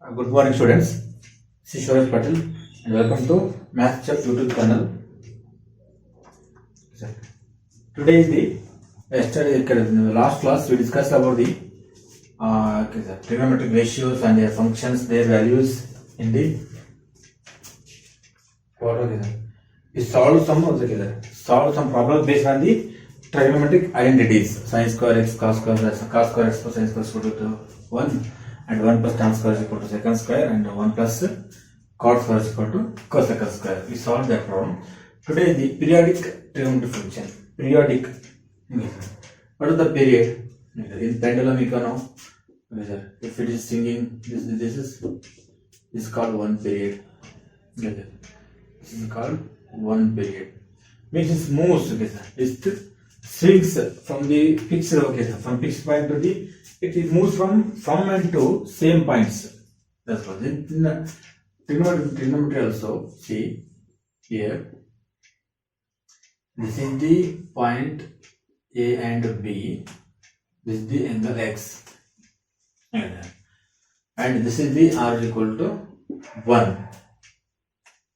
Good morning, students. This is Shoresh Patel, and welcome to Math Chef YouTube channel. Today is the in the last class we discussed about the trigonometric ratios and their functions, their values in the we solved some problems based on the trigonometric identities: sin square x cos square x plus sin square is equal to 1, and 1 plus tan square is equal to secant square, and 1 plus cot square is equal to cosecant square. We solved that problem. Today the periodic trigonometric function. Periodic. What is the period? In pendulum you can know. If it is swinging, this is called one period. This is called one period. Means it moves. It swings from the fixed from fixed point to the it moves from and to same points. That's what in trigonometry also. See here, this is the point A and B. This is the angle X, and this is the R is equal to 1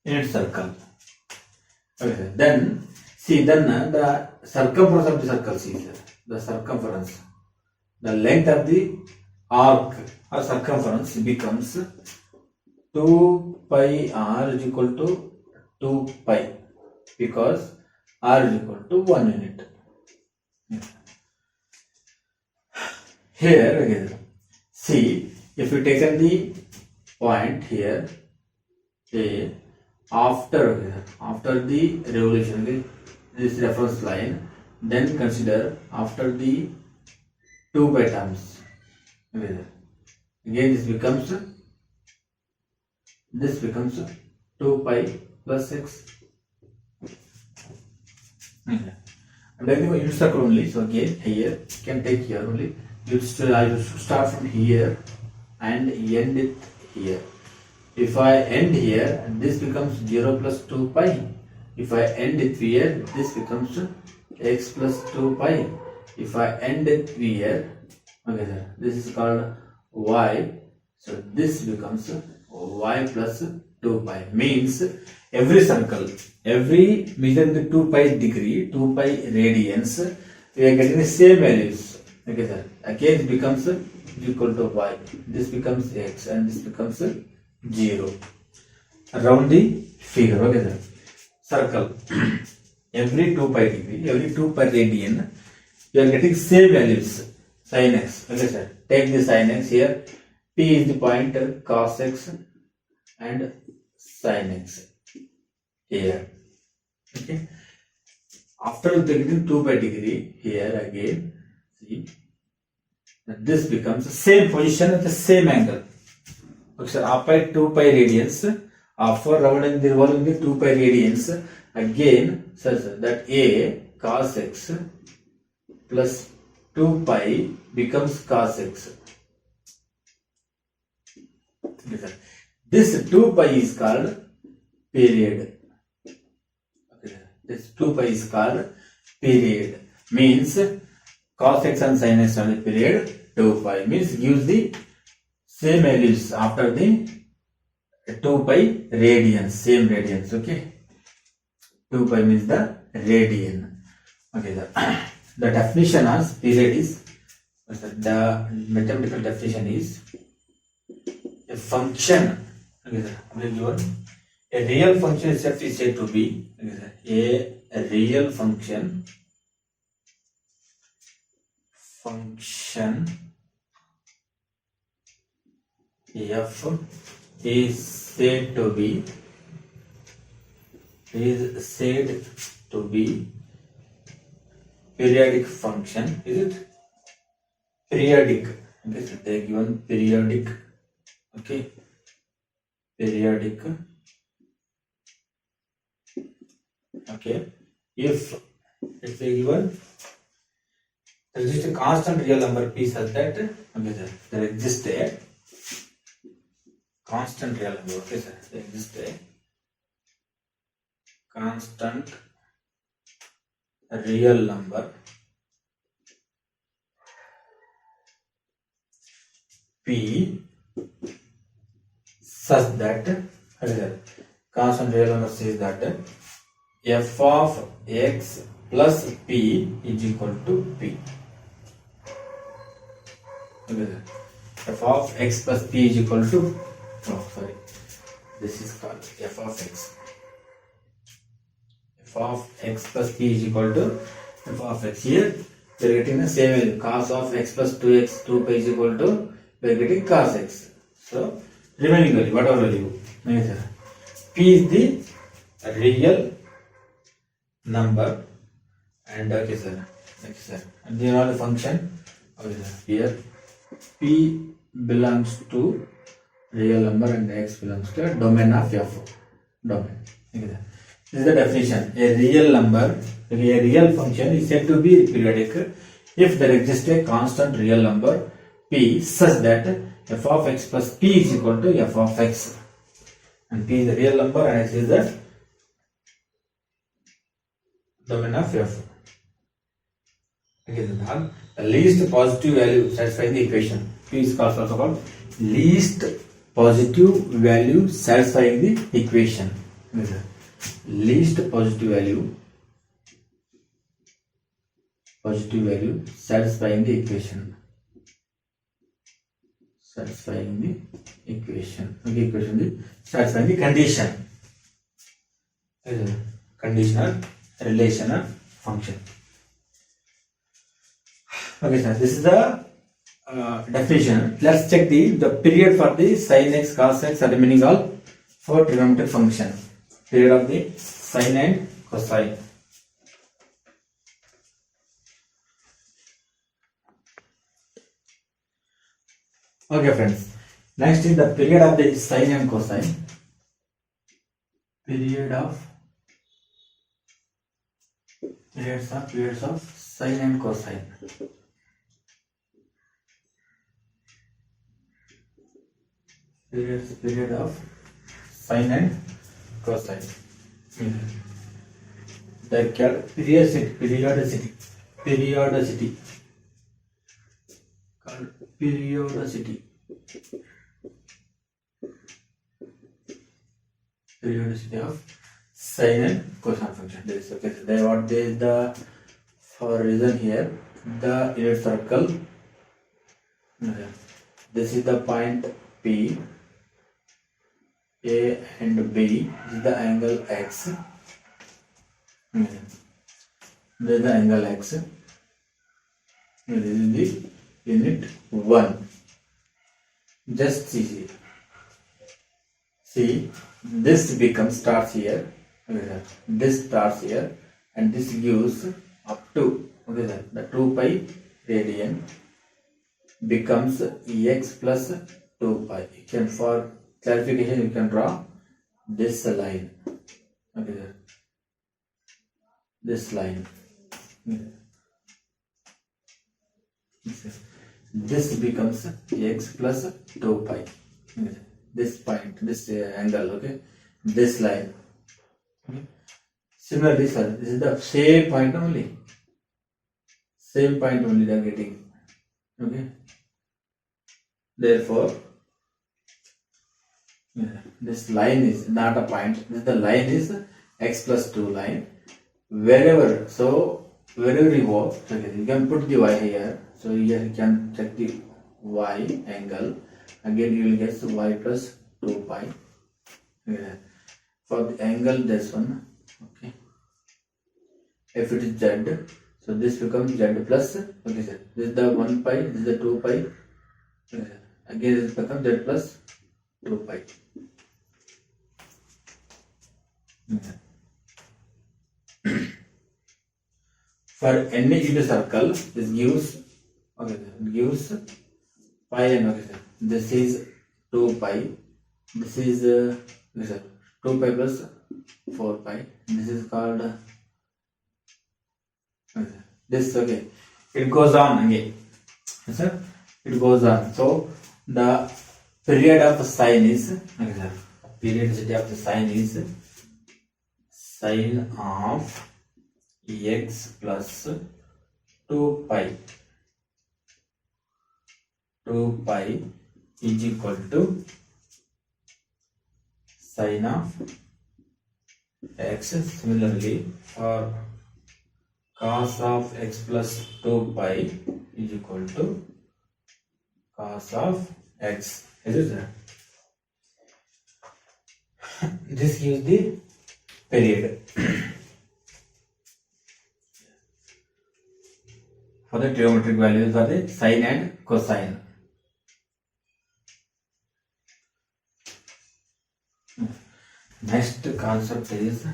in its circle. Okay. Then the circumference of the circle. See here, the circumference. The length of the arc or circumference becomes 2 pi r is equal to 2 pi because r is equal to 1 unit. Here again, see, if you take the point here A, after the revolution, this reference line, then consider after the 2 pi terms. Again this becomes 2 pi plus x. And then you circle only. So again here you can take here only. I should start from here and end it here. If I end here, this becomes 0 plus 2 pi. If I end it here, this becomes x plus 2 pi. If I end it here, this is called y. So this becomes y plus 2 pi. Means every circle, every measuring the 2 pi degree, 2 pi radians, we are getting the same values. Again it becomes equal to y. This becomes x and this becomes 0. Around the figure, circle. Every 2 pi degree, every 2 pi radian, you are getting same values. Sin x. Take the sin x here. P is the point cos x and sin x here. Okay. After taking 2 pi degree here again, see, this becomes the same position at the same angle. After 2 pi radians, after revolving the 2 pi radians, again says that A cos x plus 2 pi becomes cos x. This 2 pi is called period. This 2 pi is called period. Means cos x and sin x on the period 2 pi. Means gives the same values after the 2 pi radians, same radians. Okay, 2 pi means the radian. Okay, the definition of period is, the mathematical definition is a function. A real function itself is said to be a real function. Function f is said to be periodic function. Is it periodic? They are given periodic. Okay, periodic. Okay, if it's a given, there exists a constant real number p such that there exists a constant real number. Okay, sir, there exists a constant real number p such that constant real number says that f of x plus p is equal to p. F of x plus p is equal to, oh sorry, this is called f of x. F of x plus p is equal to f of x. Here we are getting the same value, cos of x plus 2x 2 pi is equal to, we are getting cos x. So remaining value, whatever value, p is the real number, and okay sir, and these are the function. Okay sir, here p belongs to real number and x belongs to a domain of f. Domain. Okay, this is the definition. A real number, a real function is said to be periodic if there exists a constant real number p such that f of x plus p is equal to f of x. And p is the real number and x is the domain of f. Okay, the least positive value satisfying the equation. P is also called least positive value satisfying the equation. Least positive value satisfying the equation. Satisfying the equation. Okay, equation is satisfying the condition. Conditional relational function. Okay, sir. This is the definition. Let's check the period for the sin x, cos x are the meaning of for trigonometric function. Period of the sin and cosine. Okay, friends. Next is the period of the sin and cosine. Periods of sin and cosine. Period of sin and cosine. They are called periodicity. Called periodicity. Periodicity of sin and cosine function. This is okay. They what is the for reason here? The unit circle. This is the point P. A and B is the angle x. This is the angle x. This is the unit 1. Just see. See, this becomes starts here. This starts here, and this gives up to the 2 pi radian becomes x plus 2 pi. You can, for clarification, you can draw this line. Okay, sir. This line. This becomes x plus 2 pi. This point, this angle. Okay, this line. Similarly, sir, this is the same point only. Same point only they are getting. Okay. Therefore, this line is not a point. The line is x plus 2 line. Wherever, so wherever you go, okay, you can put the y here. So here you can check the y angle. Again, you will get y plus 2 pi. Okay. For the angle, this one. Okay. If it is z, so this becomes z plus. Okay, sir. This is the 1 pi. This is the 2 pi. Okay, sir. Again, this becomes z plus 2 pi. Okay. For any unit circle, this gives pi and okay, sir. This is 2 pi. This is 2 pi plus 4 pi. This is called this. Okay, it goes on again. Yes, sir. It goes on. So the period of sine is periodicity of the sine is sine of x plus 2 pi. 2 pi is equal to sine of x. Similarly, for cos of x plus 2 pi is equal to cos of x. Is it there? This gives the period. For the trigonometric values are the sine and cosine. Next concept is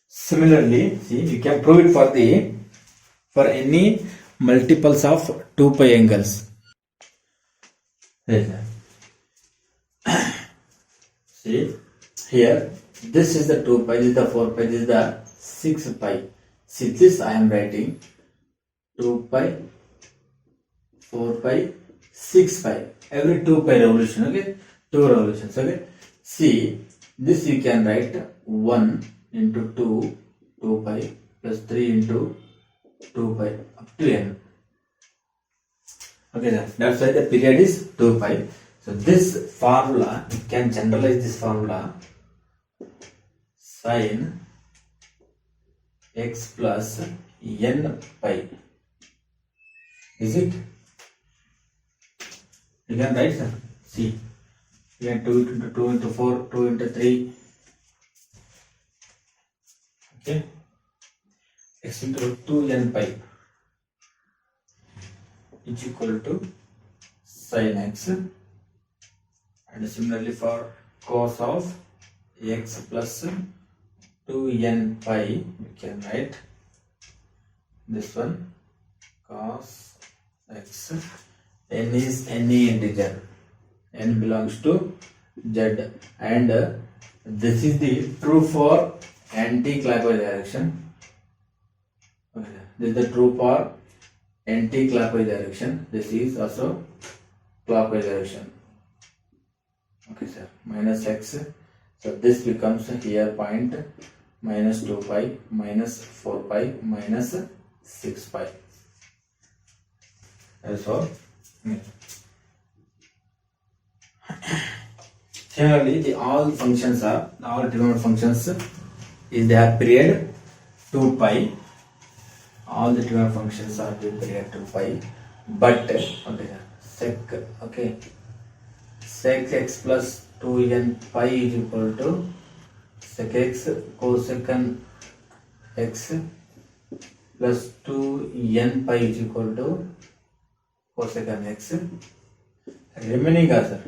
similarly, see, you can prove it for any multiples of 2 pi angles. See, here this is the 2 pi, this is the 4 pi, this is the 6 pi. See, this I am writing 2 pi, 4 pi, 6 pi. Every 2 pi revolution, okay? 2 revolutions, okay? See, this you can write 1 into 2 pi plus 3 into 2 pi up to n. Okay, that's why the period is 2 pi. So this formula, you can generalize this formula, sin x plus n pi. Is it? You can write, sir. See, you can 2 into 2 into 4, 2 into 3. Okay, x into 2n pi is equal to sin x, and similarly for cos of x plus 2n pi, we can write this one cos x. N is any integer, n belongs to z, and this is the true for anti-clockwise direction. Okay, this is the true for anti-clockwise direction. This is also clockwise direction. Okay, sir. Minus x. So this becomes here point minus 2 pi minus 4 pi minus 6 pi. That's all. Similarly, all trigonometric functions is their period 2 pi. All the trigonometric functions are the period 2 pi. But sec x plus 2n pi is equal to sec x cosecant x plus 2n pi is equal to cosecant x. Remaining answer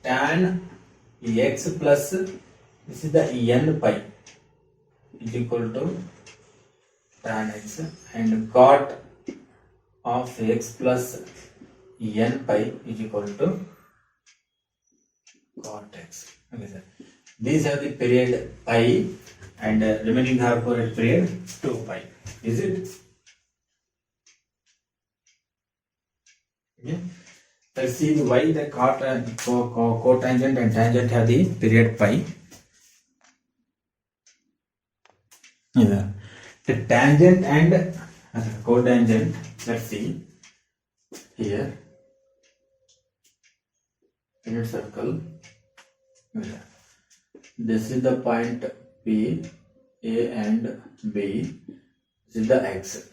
tan x plus this is the n pi is equal to tan x, and cot of x plus n pi is equal to cot x. Okay, sir. These are the period pi, and remaining are for period 2 pi. Is it? Okay. Let's see why the cotangent and tangent have the period pi. Yeah. The tangent and cotangent, let's see here. Unit circle. This is the point P, A and B. This is the x.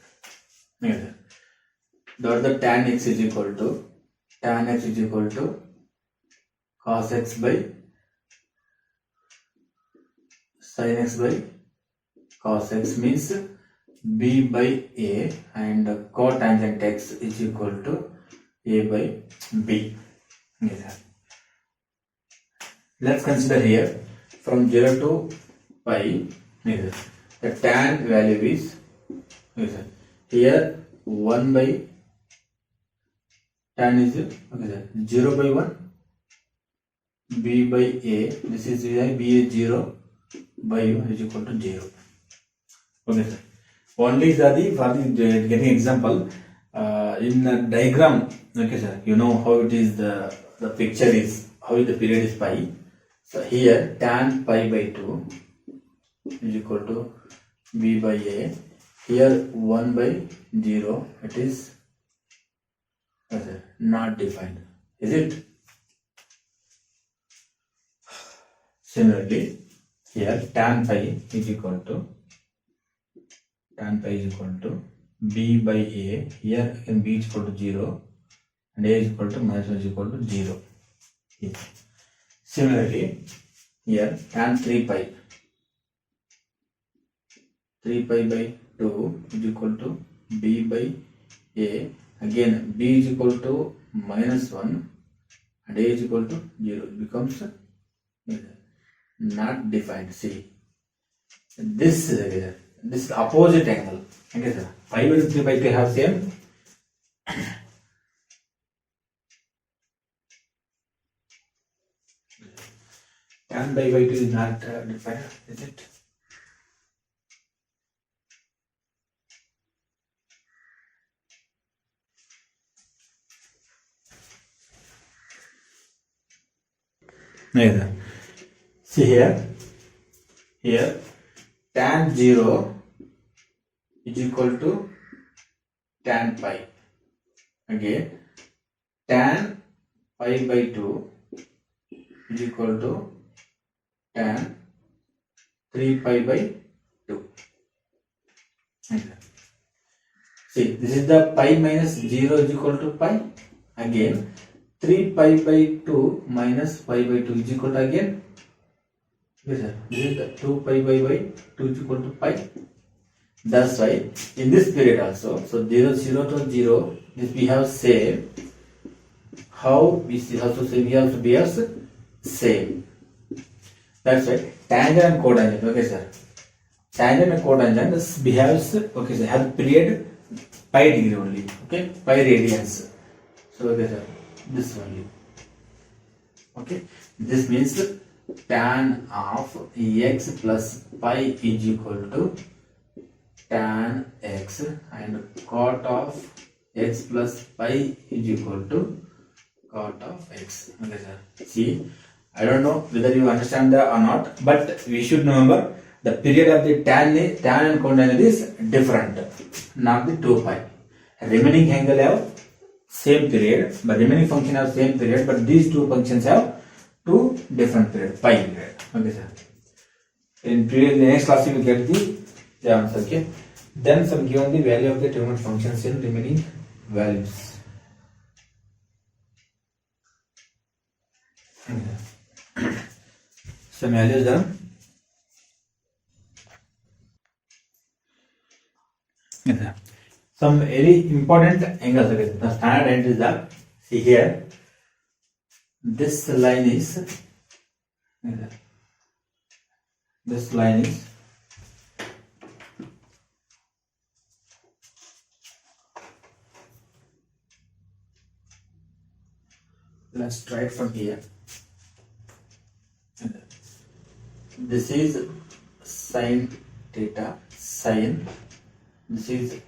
The tan x is equal to cos x by sin x by cos x, means b by a, and cotangent x is equal to a by b. Let's consider here from 0 to pi. The tan value is here 1 by tan is 0 by 1, b by a, this is b is 0 by 1 is equal to 0. Okay, sir. Only for the getting example in the diagram. Okay, sir. You know how it is, the picture is how the period is pi. So here tan pi by 2 is equal to b by a. Here 1 by 0, it is not defined. Is it? Similarly, here tan pi is equal to b by a. Here again b is equal to 0 and a is equal to minus 1 is equal to 0. Here. Similarly, here tan 3 pi by 2 is equal to b by a. Again b is equal to minus 1 and a is equal to 0. It becomes not defined. See, this is opposite angle. Okay, sir. Pi by 3 by 2 have same. Tan pi by 2 is not defined, is it? Neither. See here tan 0 is equal to tan pi. Again tan pi by 2 is equal to tan 3 pi by 2. See, this is the pi minus 0 is equal to pi. Again 3 pi by 2 minus pi by 2 is equal to again. Yes, sir. This is the 2 pi by 2 is equal to pi. That's why in this period also, so 0 to 0, this we have same. How we see also same, we have to be as same. That's why tangent and cotangent. Okay, sir. Tangent and cotangent this behaves. Okay, sir. Have period pi degree only. Okay, pi radians. So okay, sir. This only. Okay, this means tan of x plus pi is equal to tan x and cot of x plus pi is equal to cot of x. Okay, sir. See, I don't know whether you understand that or not, but we should remember the period of the tan and cotangent is different, not the 2 pi. Remaining angle have same period, but remaining function have same period, but these two functions have two different period, pi period. Okay, sir. In the next class you will get the answer. Okay. Then some given the value of the trigonometric functions in remaining values. Okay. Some values done. Okay. Some very important angles. Okay. The standard angle is that, see here, this line is, let's try it from here. This is sine theta, sine, this is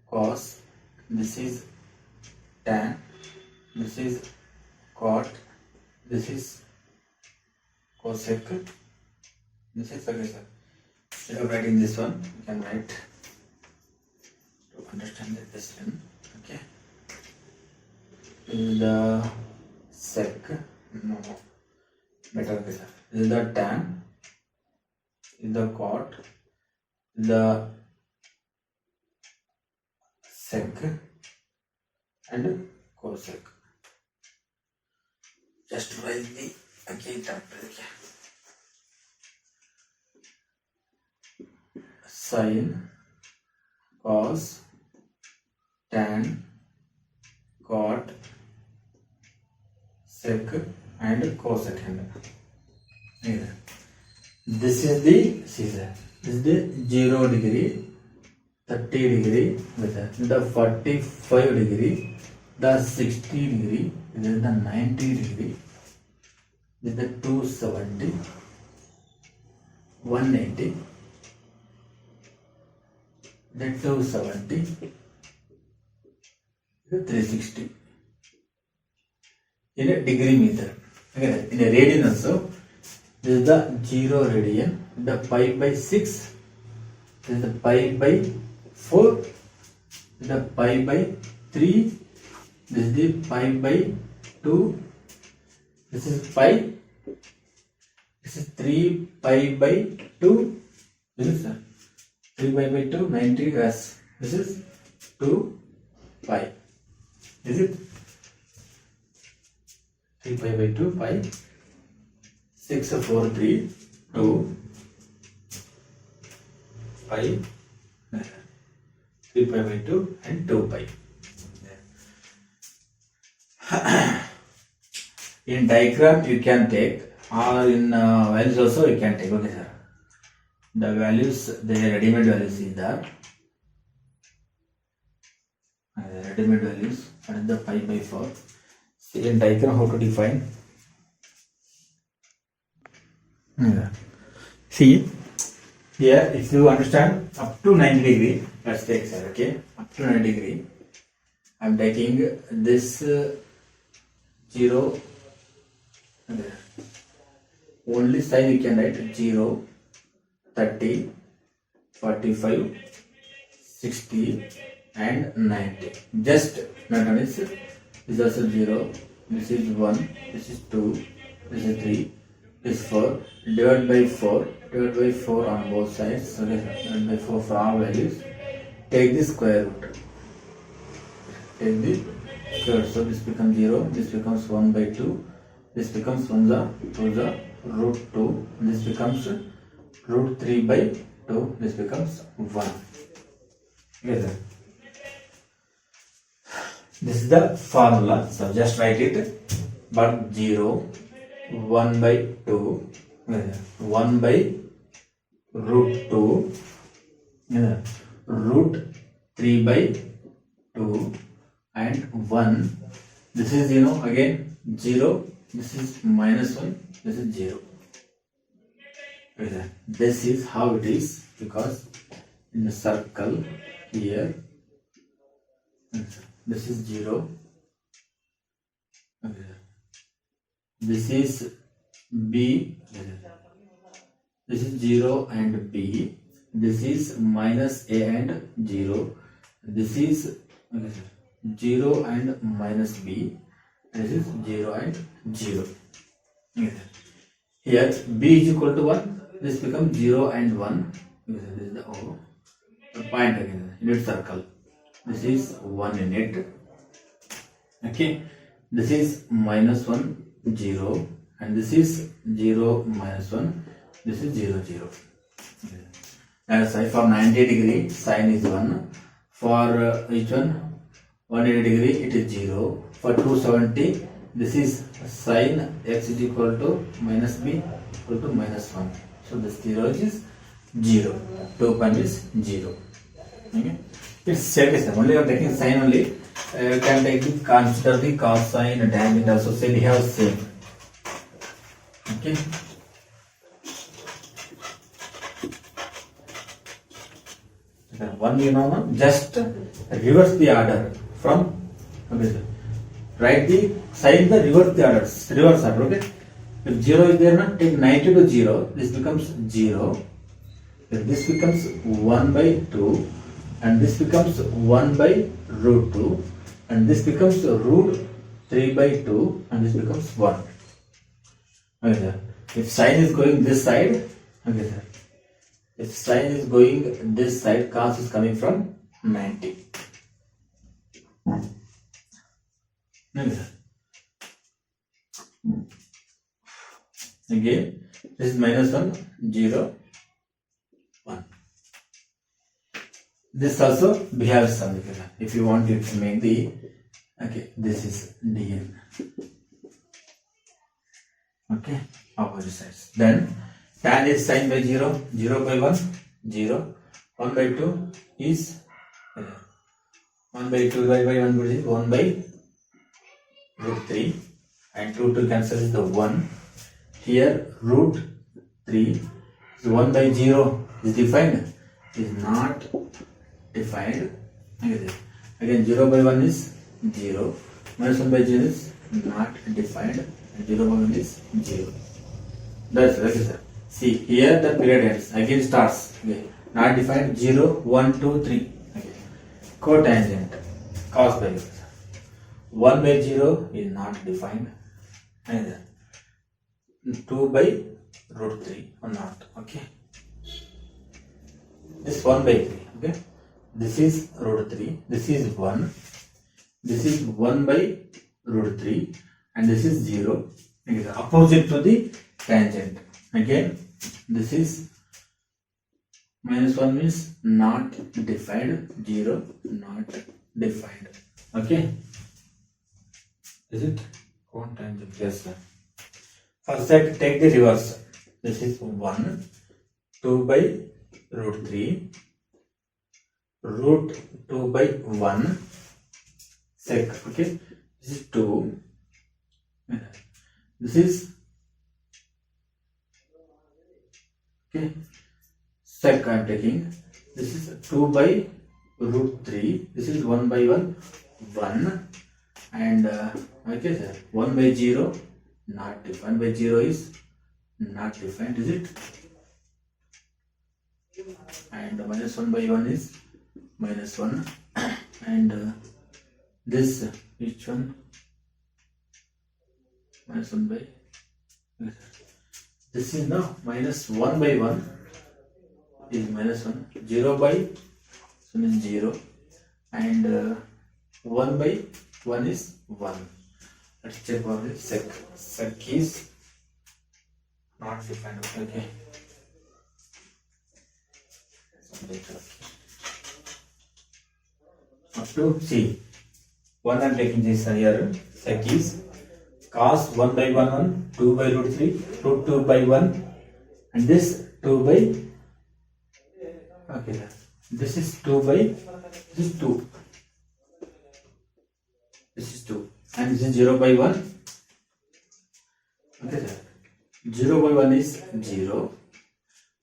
cos, this is tan, this is cot, this is cosec, this is okay, sir. Instead of writing this one, you can write to understand this one. Okay, this is the sec, no, better, okay, sir. This is the tan, this is the cot, the sec and cosec. Just write the again sine, cos, tan, cot, sec and cosecant. This is the Caesar. This is the 0 degree, 30 degree, with the 45 degree, the 60 degree, this is the 90 degree, this is the 270, 180, the 270, the 360. In a degree meter. Okay, in a radian also, This is the 0 radian. The pi by 6. This is the pi by 4. The pi by 3. This is the pi by 2. This is pi. This is 3 pi by 2. This is 3 pi by 2, 90 as this is 2 pi. Is it? 3 pi by 2 pi. 6 4 3 2 pi. 3 pi by 2 and 2 pi. In diagram you can take, or in values also you can take. Okay, sir. The values, the ready-made values is there. Ready-made values and the pi by 4. See in diagram how to define. See here, if you understand up to 90 degree, let's take, sir. Okay, up to 90 degree. I am taking this 0. Only sign you can write 0, 30, 45, 60 and 90. Just not only this is also 0, this is 1, this is 2, this is 3, this is 4. Divide by 4 on both sides. Okay, divide by 4 for all values. Take the square root. Take the square root. So this becomes 0, this becomes 1 by 2, this becomes 1 the root 2, this becomes root 3 by 2, this becomes 1. Okay, this is the formula, so just write it. But 0, 1 by 2, 1 by root 2, root 3 by 2 and 1. This is again 0, this is minus 1, this is 0. This is how it is, because in the circle here this is 0, this is B, this is 0 and B, this is minus A and 0, this is 0 and minus B, this is 0 and 0. Here B is equal to 1, this becomes 0 and 1. This is the O. The point again in its circle. This is 1 in it. Okay. This is minus 1, 0, and this is 0 minus 1. This is 0, 0. That's why for 90 degree sign is 1. For each one 180 degree it is 0. For 270 this is sin x is equal to minus b equal to minus 1. So this 0 is 0. 2 pi is 0. Okay. It's set only you are taking sign only. You can take the consider the cosine, tangent also say they have same. Okay. One just reverse the order from. Okay, write the sign the reverse the reverse order. Okay. If 0 is there, take 90 to 0. This becomes 0. If this becomes 1 by 2, and this becomes 1 by root 2, and this becomes root 3 by 2, and this becomes 1. Okay, sir. If sign is going this side, okay, sir. If sign is going this side, cos is coming from 90. Okay, sir. Again, this is minus 1, 0, 1. This also behaves something. If you want, you can make the, okay, this is dn. Okay, opposite sides. Then tan is sine by 0, 0 by 1, 0, 1 by 2 is 1 by 2 by 1 is 1 by root 3, and 2 cancel is the 1. Here root 3 is 1 by 0 is defined, is not defined. Again 0 by 1 is 0, minus 1 by 0 is not defined, and 0 by 1 is 0. That's okay, sir. See here the period ends. Again starts. Okay. Not defined. 0, 1, 2, 3. Okay. Cotangent. Cos by 1 by 0 is not defined. And then 2 by root 3 or not. Okay. This 1 by 3. Okay. This is root 3. This is 1. This is 1 by root 3. And this is 0. It is opposite to the tangent. Again, this is minus 1 means not defined. 0 not defined. Okay. Is it? Cotangent. Yes, sir. First, take the reverse. This is 1. 2 by root 3. Root 2 by 1 sec. Okay. This is 2. This is okay sec I am taking. This is 2 by root 3. This is 1 by 1 1 and okay sir, 1 by 0 not defined. 1 by 0 is not defined, is it? And minus 1 by 1 is minus 1 and this which one? Minus 1 by this is now minus 1 by 1 is minus 1. 0 by 1 is 0 and 1 by 1 is 1. Let's check for the sec. Sec is not defined. Okay. Up to C. 1 I am taking this here. Sec is cos 1 by 1 1, 2 by root 3, root 2 by 1 and this 2 by okay this is 2 by this is 2, this is 2 and this is 0 by 1. Okay sir. 0 by 1 is 0,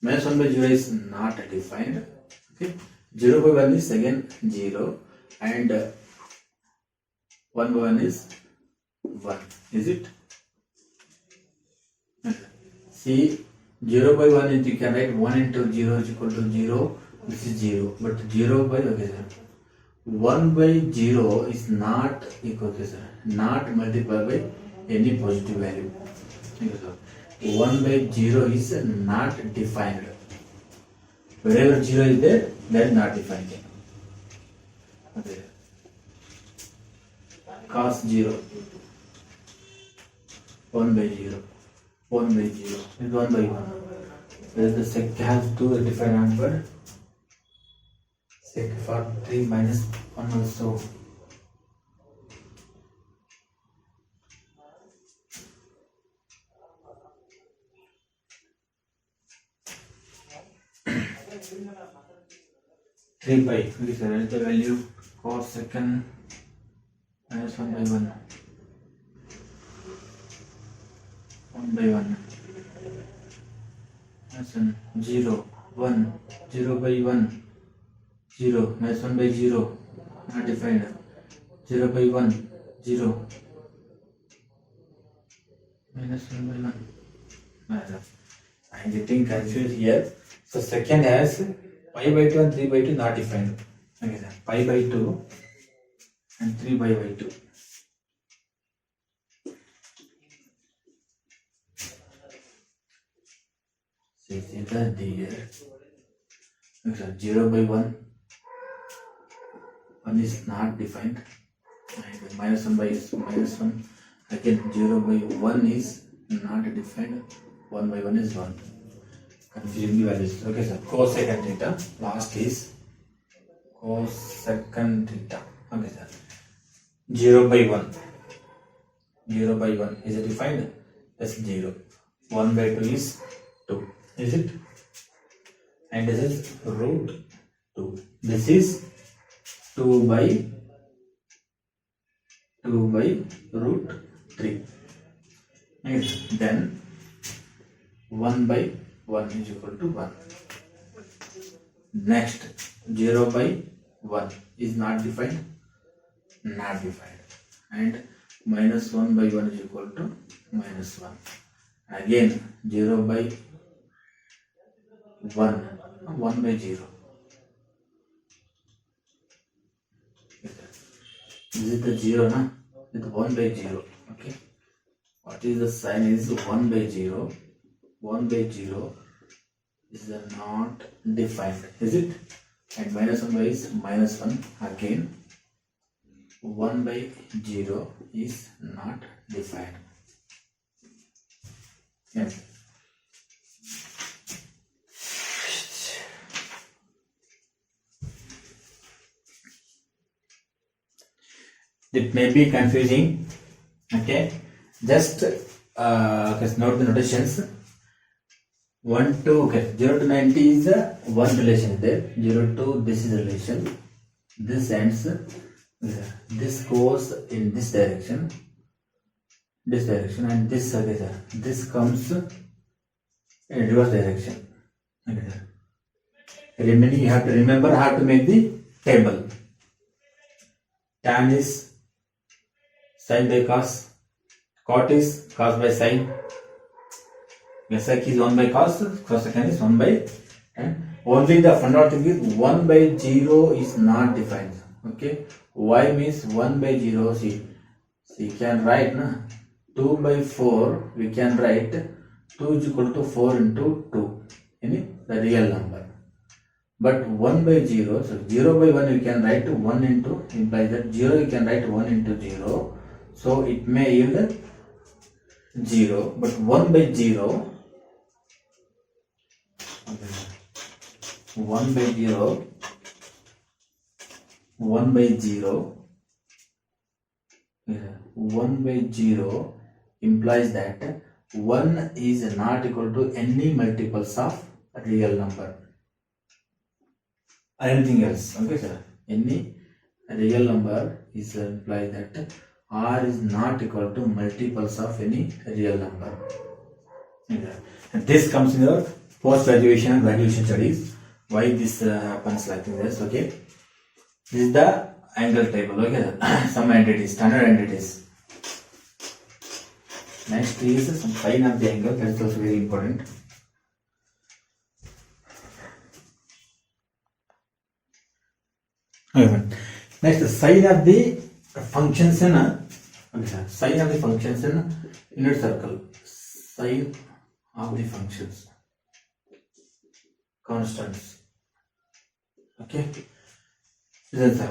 minus 1 by 0 is not defined. Okay, 0 by 1 is again 0 and 1 by 1 is 1, is it? See 0 by 1 is you can write 1 into 0 is equal to 0. This is 0, but 0 by okay sir, 1 by 0 is not equal to sir, not multiplied by any positive value. Okay, sir. 1 by 0 is not defined. Wherever 0 is there, that is not defined. Okay. Cos 0 1 by 0 1 by 0 is 1 by 1. Where the sec has two different number. Sec for 3 minus 1 also. Three pi. Okay, sir. What is the value? Cos secant minus 1 by 1. 1 by 1. Minus 1. 0. 1. 0 by 1. 0. Minus 1 by 0. Not defined. 0 by 1. 0. Minus 1 by 1. I am getting confused here. So second has pi by 2 and 3 by 2 not defined. Okay, sir. Pi by 2 and 3 by 2. See the D here. Okay, sir. 0 by 1. 1 is not defined. And minus 1 by minus 1. Again 0 by 1 is not defined. 1 by 1 is 1. Confusing the values. Okay, sir. Cosecant theta. Last is cosecant theta. Okay, sir. 0 by 1. 0 by 1 is it defined? That's 0. 1 by 2 is 2. Is it? And this is root 2. This is 2 by root 3. Yes. Then 1 by 1 is equal to 1. Next 0 by 1 is not defined. Not defined. And minus 1 by 1 is equal to minus 1. again 0 by 1 by 0. This is the 0 na? With 1 by 0. Okay. What is the sign is 1 by 0. 1 by 0 is not defined, is it? And minus 1 by is minus 1 again. 1 by 0 is not defined. Yes. It may be confusing. Okay, just note the notations. 1 to 0 to 90 is one relation there. 0 to this is a relation. This ends. This goes in this direction, and this comes in reverse direction. Remaining, you have to remember how to make the table. Tan is sin by cos, cot is cos by sin, sec is 1 by cos, cosecant is 1 by tan. Only the fundamental thing is 1 by 0 is not defined. Okay, y means 1 by 0. See you can write 2 by 4. We can write 2 is equal to 4 into 2 in the real number. But 1 by 0, so 0 by 1 you can write 1 into, implies that 0 you can write 1 into 0. So it may yield 0. But 1 by 0, 1 by 0, 1 by 0, 1 by 0 implies that 1 is not equal to any multiples of real number or anything else. Okay, sir. Any real number is implies that R is not equal to multiples of any real number. And this comes in your post-graduation and graduation studies. Why this happens like this? Okay. This is the angle table. Okay, some entities, standard entities. Next is some sign of the angle. That is also very important. Next, sign of the functions in sign of the functions in unit circle. Sign of the functions, constants. Okay. This is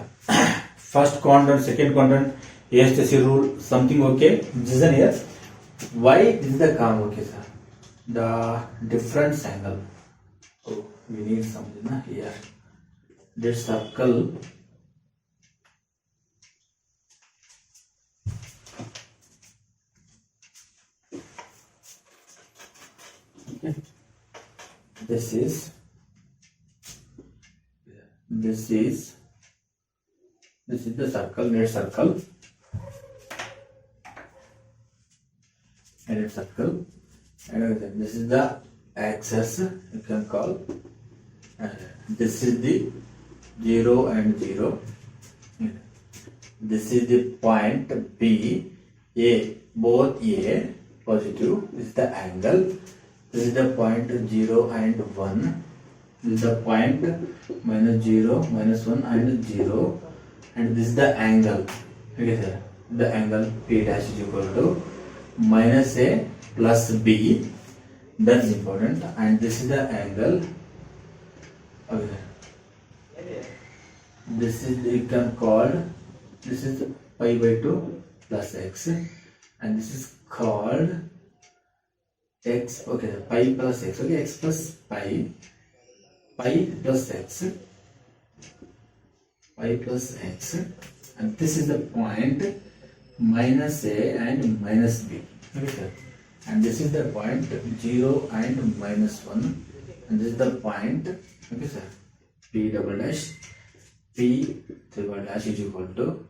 first quadrant, second quadrant, ASTC rule, something okay. This is an here. Why this is the calm? Okay, sir. The difference angle. Oh, we need something here. This circle. Okay. This is the circle, net circle, and this is the axis you can call, and this is the 0 and 0. This is the point B, A, both A positive. This is the angle. This is the point 0 and 1. This is the point minus 0, minus 1 and 0. And this is the angle. Okay, sir. The angle P dash is equal to minus A plus B. That is important. And this is the angle. Okay. This is, you can call, this is pi by 2 plus x. And this is called x. Okay, pi plus x. Okay, x plus pi. Pi plus x. Pi plus x, and this is the point minus A and minus B. Okay, sir. And this is the point 0 and minus 1, and this is the point. Okay, sir. P double dash, P triple dash is equal to,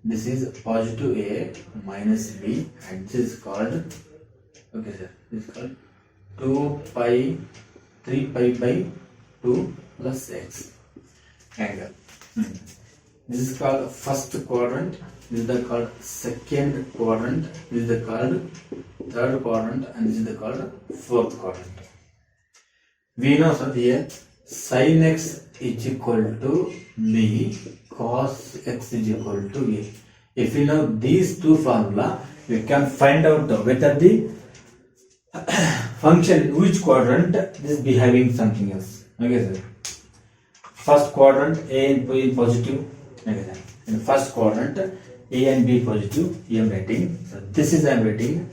this is positive A minus B, and this is called, okay, sir, this is called 2 pi 3 pi by 2 plus x angle. This is called first quadrant, This is the called second quadrant. This is the called third quadrant, and this is the called fourth quadrant. We know that here sin x is equal to b, cos x is equal to a. If we know these two formula, we can find out whether the function in which quadrant is behaving something else. Okay, sir. First quadrant A and B positive. Okay, sir. In first quadrant A and B positive. I am writing. So this is I am writing.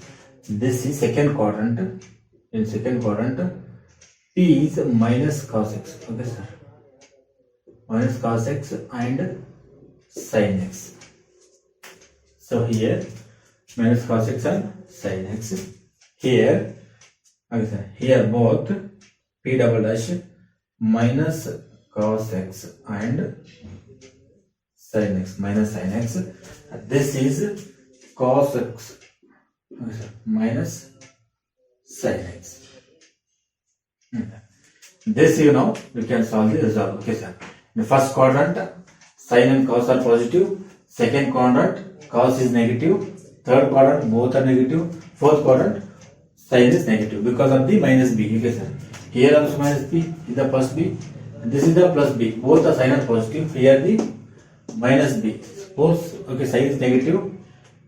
This is second quadrant. In second quadrant, P is minus cos x. Okay, sir. Minus cos x and sin x. So here minus cos x and sin x. Here, okay, sir. Here both P double dash minus cos x and sin x, minus sin x. This is cos x, okay, sir, minus sin x. This you know, you can solve the result. Okay, sir. In the first quadrant, sin and cos are positive. Second quadrant, cos is negative. Third quadrant, both are negative. Fourth quadrant, sin is negative because of the minus b. Okay, sir. Here also minus b is the plus b. This is the plus b. Both are sign are positive. Here the minus b. Suppose okay, sin is negative,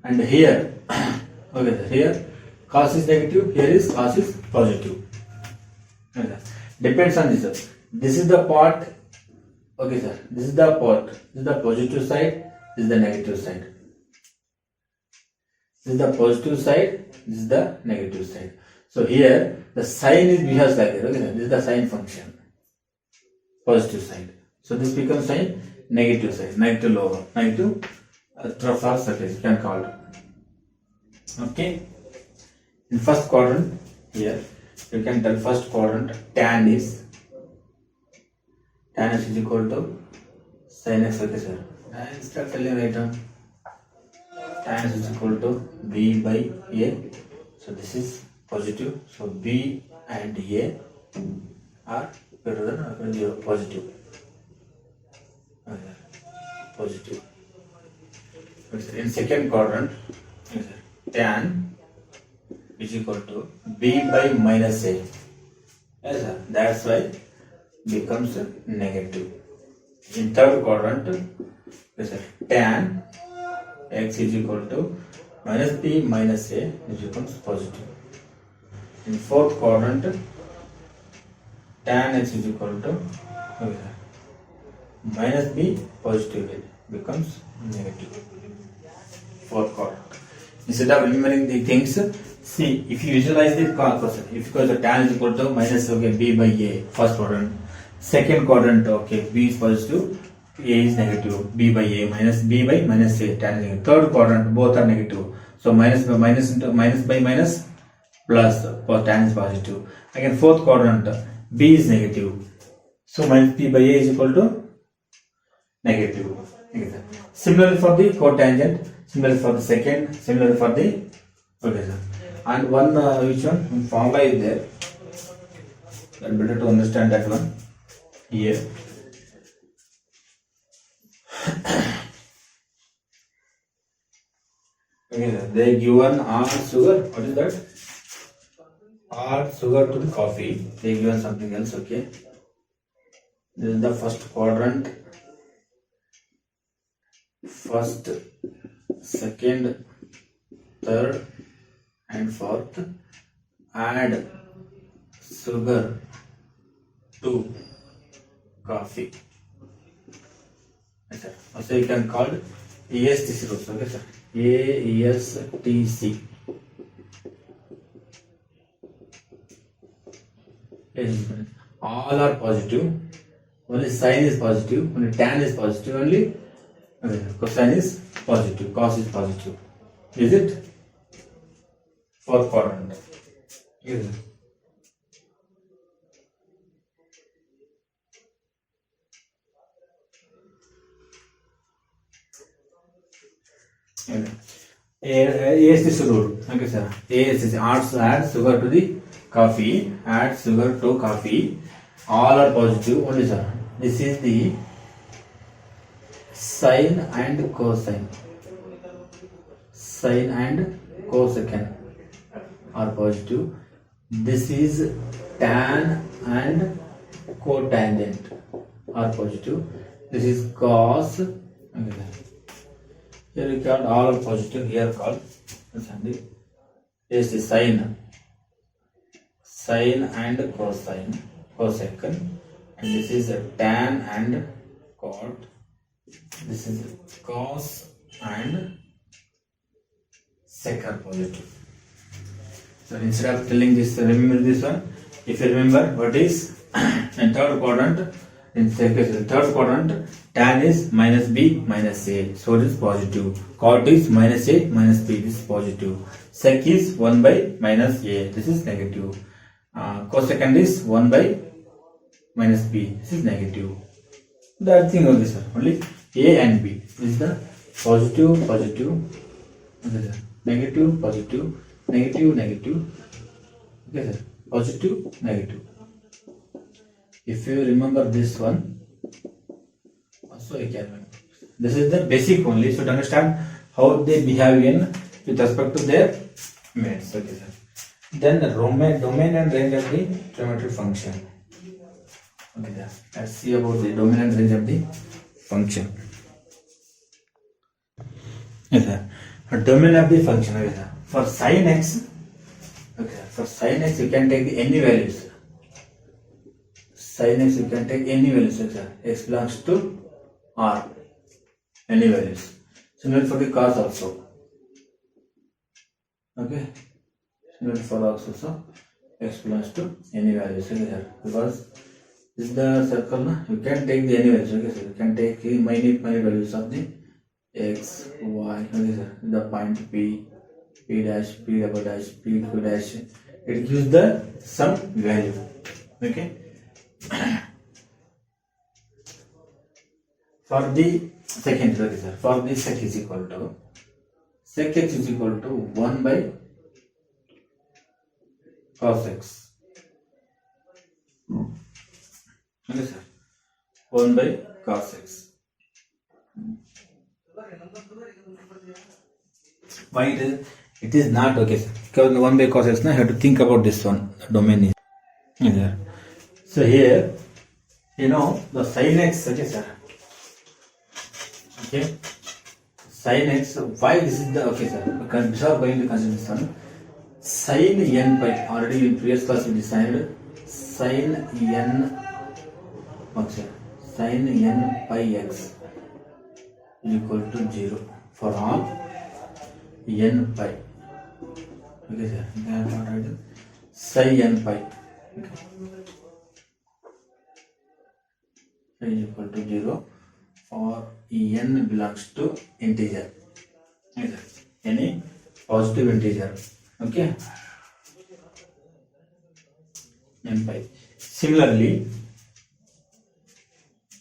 and here okay, sir, here cos is negative. Here is cos is positive. Okay, depends on this, sir. This is the part. Okay, sir. This is the part. This is the positive side. This is the negative side. This is the positive side. This is the negative side. So here the sign is behaves like that. Okay, sir. This is the sign function. Positive side. So this becomes sign negative side. Negative lower. Negative ultra surface. You can call it. Okay. In first quadrant here you can tell first quadrant tan x is equal to sin x. Okay, sir. And start telling right now. Tan is equal to b by a. So this is positive. So b and a are greater than or equal to 0. Positive. Okay, positive. Okay, in second quadrant, okay, tan is equal to b by minus a. Yes, sir. That's why becomes negative. In third quadrant, yes, sir, tan x is equal to minus b minus a, which becomes positive. In fourth quadrant, tan x is equal to okay, sir, minus b positive becomes negative. Fourth quadrant. Instead of remembering the things, see if you visualize the process. If because the tan is equal to minus okay, b by a, first quadrant. Second quadrant, okay, b is positive, a is negative, b by a minus b by minus a, tan is negative. Third quadrant, both are negative. So minus by minus into minus by minus plus, tan is positive. Again, fourth quadrant, b is negative. So minus b by a is equal to negative. Similarly for the cotangent, similarly for the second, similarly for the okay, sir. And one which one formula is there. That better to understand that one here. Okay, sir. They given R sugar. What is that? R sugar to the coffee. They given something else. Okay. This is the first quadrant. First, second, third, and fourth. Add sugar to coffee. Yes, sir. Also, you can call it ASTC rules. Okay, sir. ASTC. All are positive. Only sin is positive. Only tan is positive. Only cosine is positive. Cos is positive. Is it? Fourth quadrant. Is it? ASTC rule. Okay, sir. ASTC add sugar to the coffee. Add sugar to coffee. All are positive. Only, sir. This is the sine and cosine. sine and cosecant are positive. This is tan and cotangent are positive. This is cos. Okay. Here we called all are positive. Here called is the sine and cosine, cosecant, and this is a tan and cot. This is cos and sec are positive. So instead of telling this, remember this one. If you remember what is in third quadrant, in third quadrant, tan is minus b minus a, so it is positive. Cot is minus a minus b, this is positive. Sec is 1 by minus a, this is negative. Cosecant is 1 by minus b, this is negative. That thing of this one, only a and b. This is the positive, okay, sir. Negative, positive, negative, negative. Okay, sir. Positive, negative. If you remember this one, also you can remember. This is the basic only, so to understand how they behave in with respect to their mates. Okay, sir. Then the domain and range of the trigonometric function. Okay, sir. Let's see about the domain and range of the function. Yes, sir. Domain of the function. Okay, sir. For sin x, okay, sir. For sin x you can take any values. Sin x you can take any values. Okay, sir. X belongs to R. Any values. Similar for the cos also. Okay. Similar for also x belongs to any values. Okay, sir. Because this is the circle, you can take the any values. Okay, sir. You can take the minute values of the x, y. Okay, sir. The point P, P dash, P double dash, P Q dash. It gives the some value. Okay. For the second, okay, sir. For the sec is equal to sec x is equal to 1 by cos x. Okay, sir. 1 by cos x. Why it is not okay, sir? Because 1 by cos x, now you have to think about this one. The domain is here. So here, you know the sin x, okay, sir. Okay, sin x. Why this is the okay, sir? Because before going to consider this one, sin n pi. Already in previous class we decided sin n. Okay, sin n pi x is equal to 0 for all n pi. Okay, sir. Psi n pi. Okay. Is equal to 0 for n belongs to integer. Okay, sir. Any positive integer. Okay. N pi. Similarly,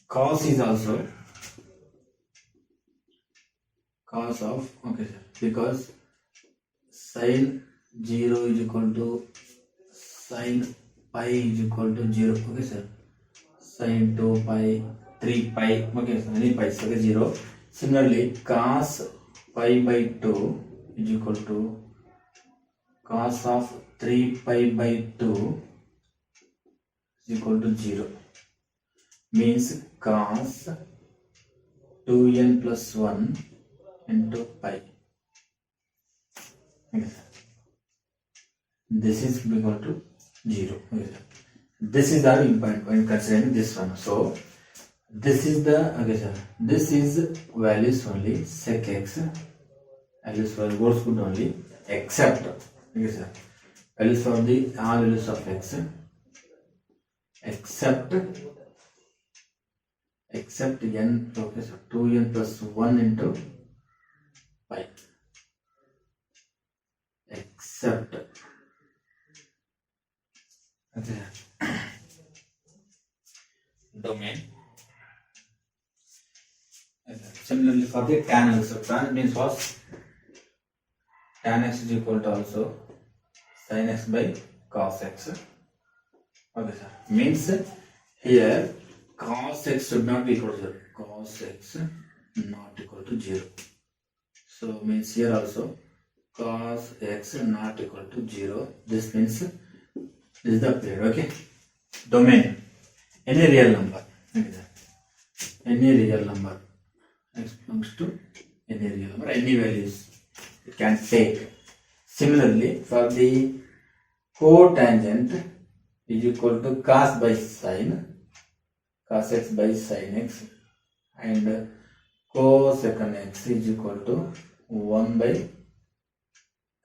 cos is also cos of, okay, sir, because sin 0 is equal to sin pi is equal to 0. Okay, sir. Sin 2 pi, 3 pi, okay, so any pi, okay, 0. Similarly, cos pi by 2 is equal to cos of 3 pi by 2 is equal to 0. Means cos 2n plus 1 into pi. Okay, sir. This is equal to 0. Okay, sir. This is our important when considering this one. So this is the, okay, sir, this is values only sec x, values for words good only, except, okay, sir, values for the all values of x, except n, okay, sir, 2n plus 1 into pi, except, okay, domain. Similarly for the tan also, tan means what? Tan x is equal to also sin x by cos x. Okay, sir. Means here cos x should not be equal to 0. Cos x not equal to 0. So means here also cos x not equal to 0. This means this is the period. Okay, domain, any real number, any real number, x belongs to any real number, any values it can take. Similarly, for the cotangent is equal to cos by sine, cos x by sin x, and cosecant x is equal to 1 by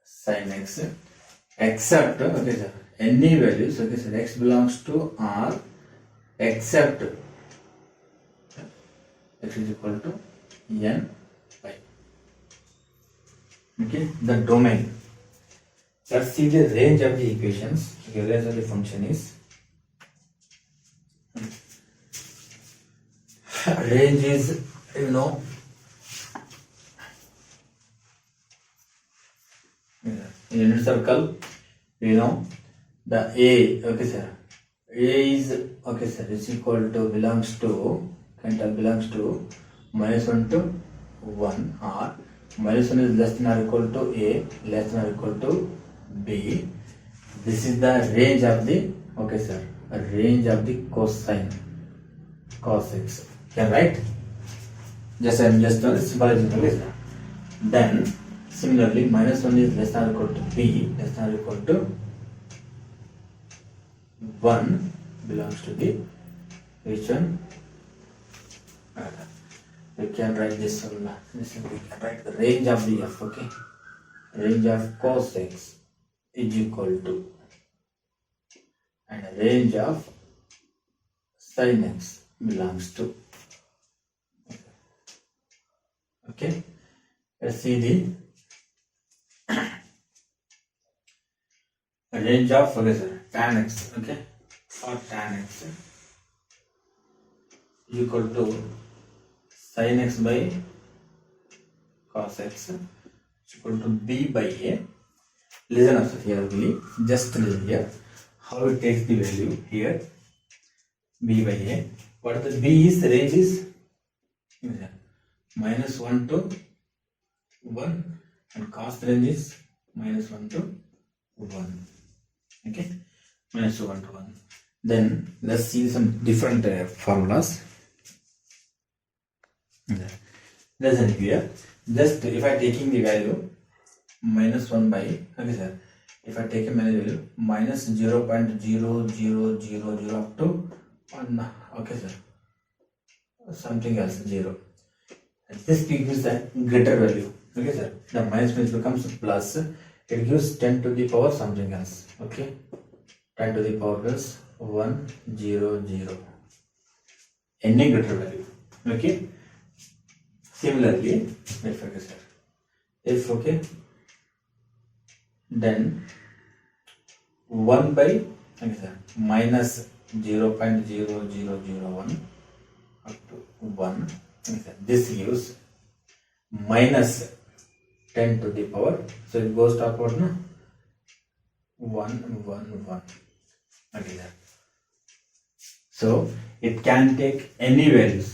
sin x, except okay sir, any values, okay sir, x belongs to R except x is equal to n by. Okay, the domain. Let's see the range of the equations. Okay, range of the function is range is, you know, in unit circle, you know, the a, okay sir, a is, okay sir, is equal to, belongs to, can tell belongs to -1 to 1, or -1 is less than or equal to a, less than or equal to b. This is the range of the, okay sir, a range of the cosine, cos x. Can write? Just I am just simple example, okay sir. Then similarly, -1 is less than or equal to b, less than or equal to 1 belongs to the which one? We can write this one. This we can write the range of the f. Okay, range of cos x is equal to, and range of sin x belongs to. Okay, let's see the range of, okay sir, tan x, okay, or tan x equal to sin x by cos x equal to b by a. Listen also here only, just listen here how it takes the value here, b by a. What the b is, the range is -1 to 1, and cos range is -1 to 1. Okay, -1 to 1. Then let's see some different formulas. Listen here, just if I taking the value -1 by, okay sir, if I take a value -0.0000 up to 1, okay sir, something else 0, and this gives the greater value, okay sir, the minus becomes plus, it gives 10 to the power something else, okay, 10 to the power plus 100, any greater value. Okay, similarly, if okay sir, if okay, then 1 by, okay sir, minus 0.0001 up to 1, okay sir, this gives minus 10 to the power, so it goes to upward, no? 111, okay sir. So it can take any values,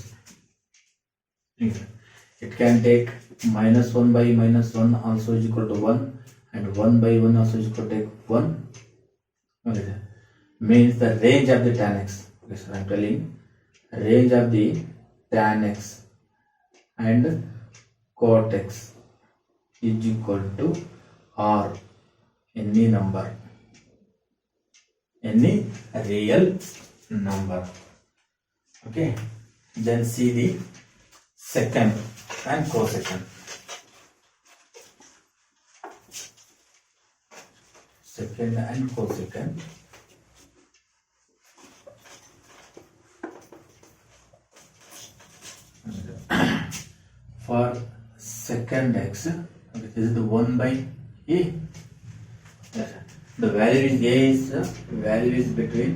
it can take -1 by -1 also is equal to 1, and 1 by 1 also is equal to 1, okay sir. Means the range of the tan x, okay sir, I am telling range of the tan x and cot x is equal to R, any number, any real number. Okay, then see the second and cosecant. Second and cosecant. For second x, okay, this is the 1 by a. Yes, the value is a is value is between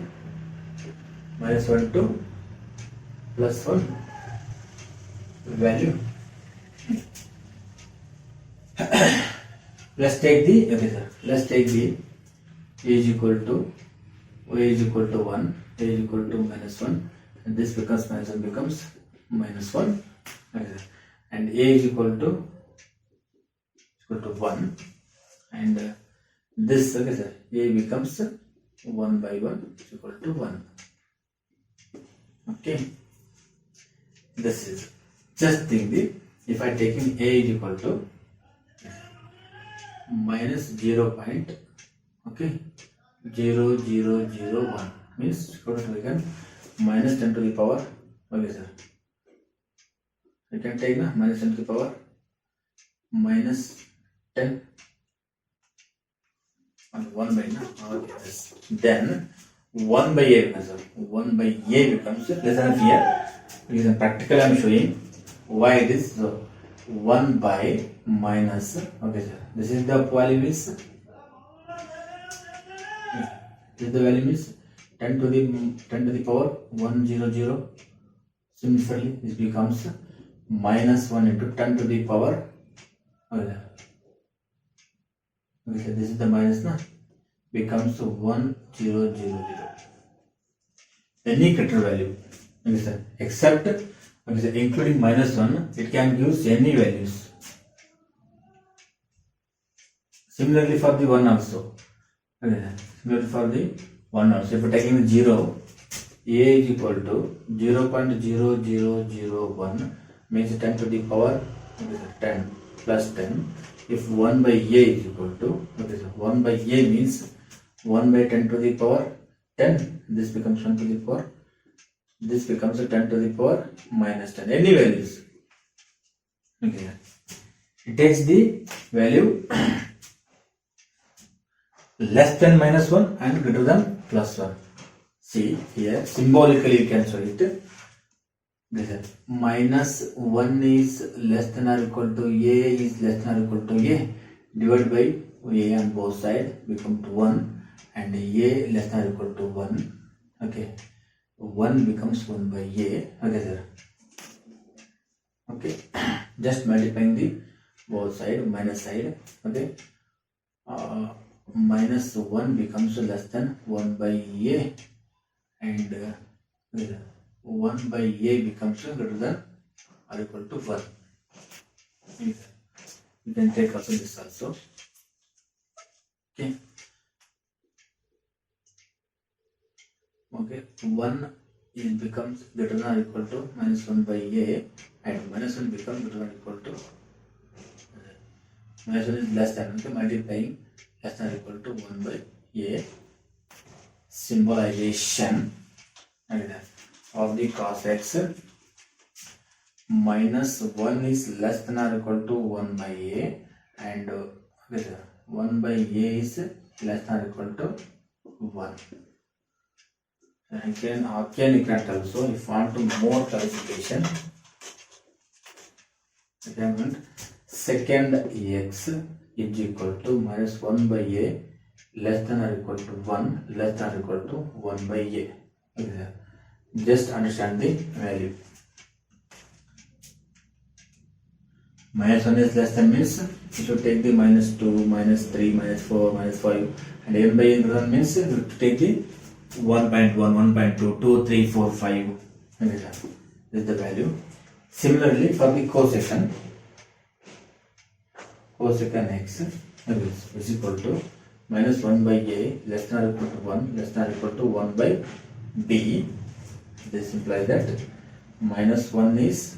-1 to +1 value. Let's take the, okay sir, let's take the a is equal to, a is equal to 1, a is equal to -1, and this becomes -1 becomes -1, okay sir, and a is equal to 1, and this, okay sir, a becomes 1 by 1 is equal to 1. Okay, this is just think the, if I taking a is equal to minus 0 point, okay, 0.0001 means we can minus 10 to the power, okay sir, we can take na minus 10 to the power minus 10 and 1 by na, okay, yes. Then 1 by a becomes 1 by a becomes less than here. Because practically I am showing why it is so. 1 by minus, okay sir, this is the value is, this is the value is 10 to the power 100. Similarly this becomes minus 1 into 10 to the power, okay sir, this is the minus na, becomes 1000. Any character value, okay sir, except, okay sir, including minus 1, it can use any values. Similarly for the 1 also, okay sir, similarly for the 1 also, if you are taking the 0, a is equal to 0.0001 means 10 to the power, okay sir, 10 plus 10. If 1 by a is equal to, okay sir, 1 by a means 1 by 10 to the power 10, this becomes 1 to the power, this becomes a 10 to the power minus 10, any values, okay, it takes the value less than minus 1 and greater than plus 1. See here, symbolically you can show it, minus 1 is less than or equal to a is less than or equal to a, divided by a on both sides become to 1, and a less than or equal to 1, okay, 1 becomes 1 by a, okay sir, okay, just multiplying the both side, minus side, okay, minus 1 becomes less than 1 by a, and 1 by a becomes greater than or equal to 1. You can take also this also, okay. Okay, 1 is becomes greater than or equal to minus 1 by a, and minus 1 becomes greater than or equal to, minus 1 is less than, okay, multiplying less than or equal to 1 by a, symbolization of the cos x, minus 1 is less than or equal to 1 by a, and 1 by a is less than or equal to 1. And then organic fact also, if you want to more clarification, second x is equal to minus 1 by a less than or equal to 1 less than or equal to 1 by a. Okay. Just understand the value. Minus 1 is less than means you should take the minus 2, minus 3, minus 4, minus 5, and n by n means you have to take the 1.1, 1.2, 2, 3, 4, 5. Okay. This is the value. Similarly for the cosecant x is equal to minus 1 by a less than or equal to 1 less than or equal to 1 by b. This implies that minus 1 is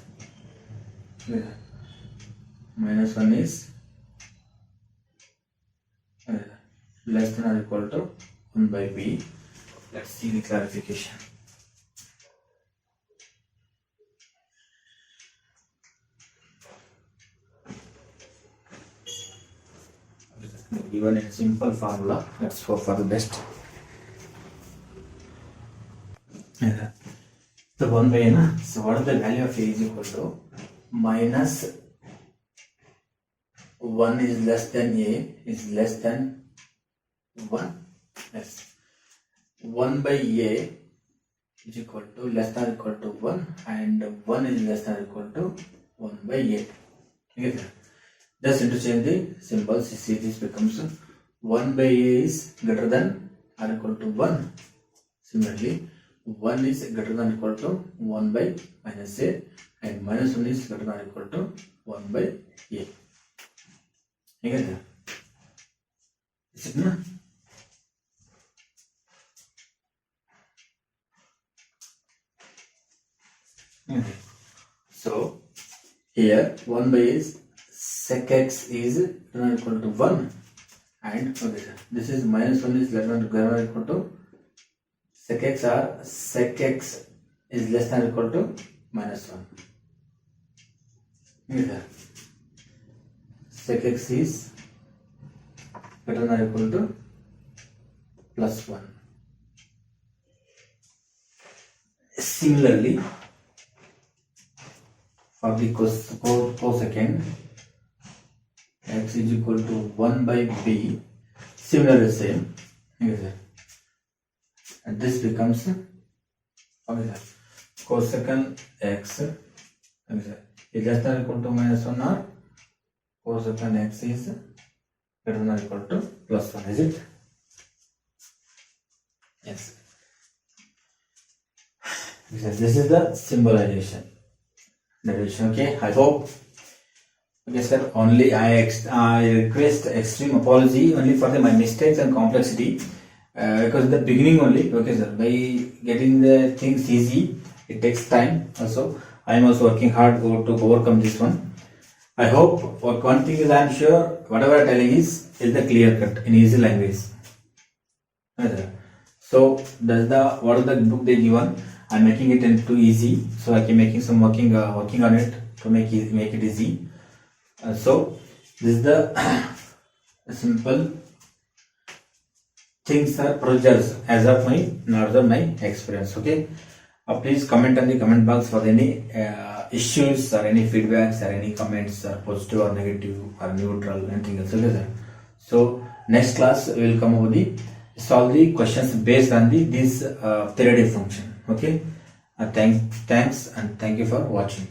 less than or equal to 1 by b. Let's see the clarification. Given a simple formula, let's go for the best. So 1 by n, so what is the value of a is equal to minus 1 is less than a is less than 1. Yes. 1 by a is equal to less than or equal to 1, and 1 is less than or equal to 1 by a. Okay. Just interchange the symbols. See, this becomes 1 by a is greater than or equal to 1. Similarly, 1 is greater than or equal to 1 by minus a, and minus 1 is greater than or equal to 1 by a. Okay. it? Okay. So here 1 by is sec x is not equal to 1, and okay sir, this is minus 1 is less than or equal to sec x, or sec x is less than or equal to minus 1. Okay sir. Sec x is greater than or equal to plus 1. Similarly, for the cosecant x is equal to 1 by b, similarly same. Okay, sir. And this becomes okay, sir, cosecant x, okay, sir, is less than or equal to minus 1, or cosecant x is greater than or equal to plus 1, is it? Yes. This is the symbolization. Okay, I hope. Okay, sir. Only I request extreme apology only for my mistakes and complexity, because in the beginning only. Okay, sir. By getting the things easy, it takes time. Also, I am also working hard to overcome this one. I hope. For one thing is, I am sure whatever I am telling is the clear cut in easy language. Okay, sir. So that's what is the book they given. I'm making it into easy, so I can making some working on it to make it easy. So this is the simple things are procedures as of my experience. Okay, please comment on the comment box for any issues or any feedbacks or any comments, or positive or negative or neutral, anything else. Okay, sir. So next class we will come over solve the questions based on this periodic function. Okay, thanks and thank you for watching.